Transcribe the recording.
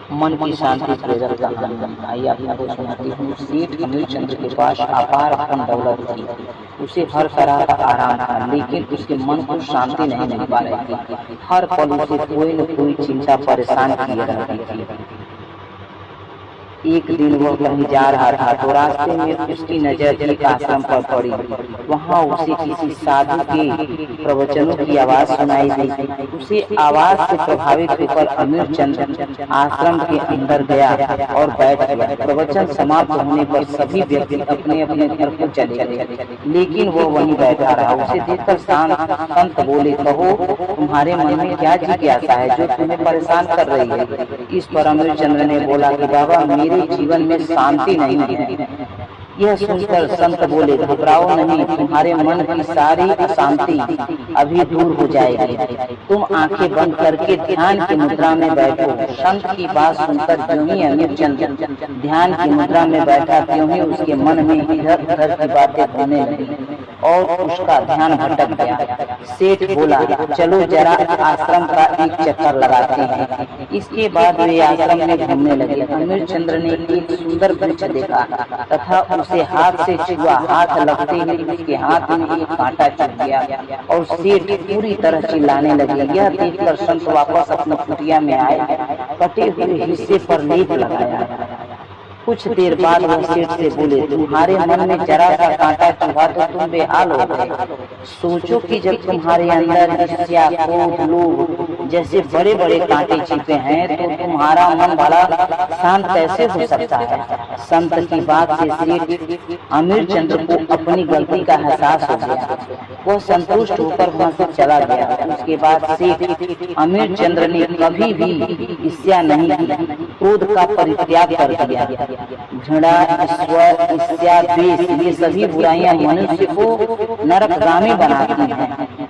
मन की शांति प्रेरक कहानी। आइए आपको सुनाती हूँ। सेठ अमीरचंद के पास अपार धन दौलत थी। उसे हर तरह का आराम था, लेकिन उसके मन को शांति नहीं मिल पा रही थी। हर पल उसे कोई न कोई चिंता परेशान किए रहती थी। एक दिन वह कहीं जा रहा था तो रास्ते में उसकी नजर एक आश्रम पर पड़ी। वहां उसे किसी साधु के प्रवचनों की आवाज सुनाई दी। उसे आवाज से प्रभावित होकर अमीरचंद आश्रम के अंदर गया और बैठ गया। प्रवचन समाप्त होने पर सभी व्यक्ति अपने अपने घर को चले गए, लेकिन वह वहीं बैठा रहा। उसे देखकर संत बोले, कहो तुम्हारे मन में क्या जिज्ञासा है जो तुम्हें परेशान कर रही है? इस पर अमीरचंद ने बोला कि बाबा, मेरे जीवन में शांति नहीं है। यह सुनकर संत बोले, घबराओ नहीं, तुम्हारे मन की सारी अशांति अभी दूर हो जाएगी। तुम आंखें बंद करके ध्यान की मुद्रा में बैठो। संत की बात सुनकर ज्यों ही अमीरचंद ध्यान की मुद्रा में बैठा, त्यों ही उसके मन में इधर उधर की बातें घूमने लगी और उसका ध्यान भटक गया। सेठ बोला, चलो जरा आश्रम का एक चक्कर लगाते हैं। इसके बाद वे आश्रम में घूमने लगे। अमीरचंद ने एक सुंदर वृक्ष देखा तथा उसे हाथ से छुआ। हाथ लगते ही उसके हाथ में एक कांटा चुभ गया और सेठ पूरी तरह चिल्लाने लगे। यह देखकर संत वापस अपनी कुटिया में आए, कटे हुए हिस्से पर लेप लगाया। कुछ देर बाद वह सेठ से बोले, तुम्हारे मन में जरा सा कांटा चुभा तो तुम बेहाल हो गए। सोचो कि जब तुम्हारे अंदर ईर्ष्या, क्रोध, लोभ जैसे बड़े बड़े कांटे छिपे हैं तो तुम्हारा मन भला शांत कैसे हो सकता है? संत की बात से सेठ अमीरचंद को अपनी गलती का एहसास हो गया। वह संतुष्ट होकर वहां से चला गया। उसके बाद सेठ अमीरचंद ने कभी भी ईर्ष्या नहीं की, क्रोध का परित्याग कर दिया। घृणा, ईर्ष्या, द्वेष, ये सभी बुराइयां मनुष्य को नरकगामी बनाती हैं।